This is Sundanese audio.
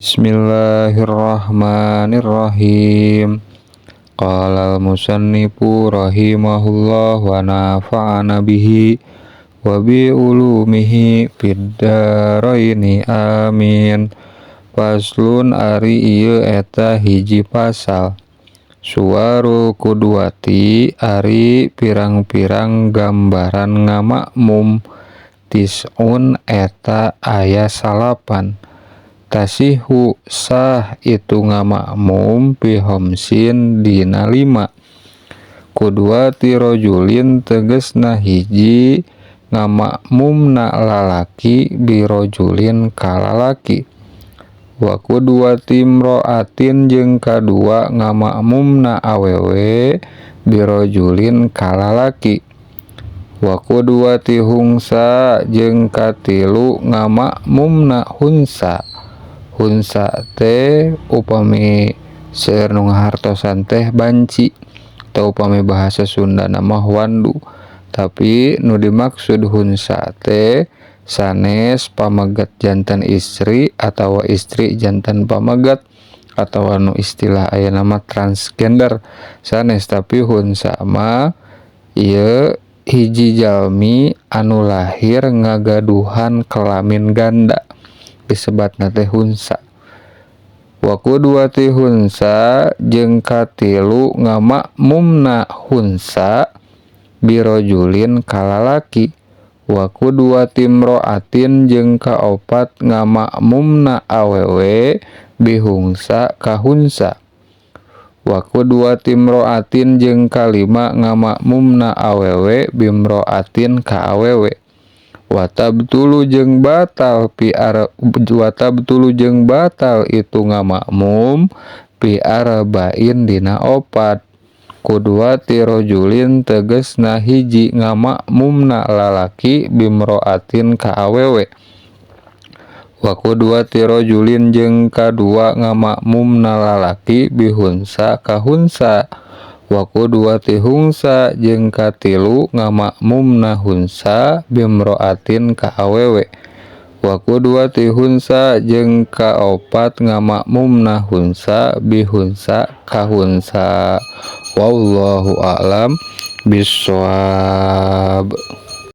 Bismillahirrahmanirrahim. Qala al-musannifu rahimahullah wa nafa'ana bihi wa bi ulumihi fid dharaini amin. Faslun ari ieu eta hiji pasal. Suwaru kudwati ari pirang-pirang gambaran ngamakmum. Tis'un eta aya salapan. Tasihu sah itu ngamakmum pihomsin dina 5. Kudwati rojulin tegesna hiji ngamakmumna lalaki birojulin kalalaki. Wa kudwati imro'atin jeung kadua ngamakmumna awewe birojulin kalalaki. Wa kudwati hungsa jeung katilu ngamakmumna hunsa. Hunsa teh upami seueur nu ngahartosan teh banci atau upami bahasa Sunda mah wandu, tapi nu dimaksud hunsa teh sanes pamegat janten istri atawa istri janten pamegat atawa nu istilah aya nama transgender sanes, tapi hunsa mah ieu hiji jalmi anu lahir ngagaduhan kelamin ganda disebatna teh hunsa. Wa kudwati hunsa jeung katilu ngamakmumna hunsa birojulin kalalaki. Wa kudwati imro'atin jeung kaopat ngamakmumna awewe bihungsa kahunsa. Wa kudwati imro'atin jeung kalima ngamakmumna awewe bimro'atin ka awewe. Watabtulu jeung batal itu ngamakmum pi arba'in dina 4. Kudwati rojulin tegesna hiji ngamakmumna lalaki bimro'atin ka awewe. Wa kudwati rojulin jeung kadua ngamakmumna lalaki bihunsa ka hunsa. Wa kudwati hungsa jeung katilu ngamakmumna hunsa bimro'atin ka awewe. Wa kudwati hunsa jeung kaopat ngamakmumna hunsa bihunsa ka hunsa. Wallahu a'lam bishawab.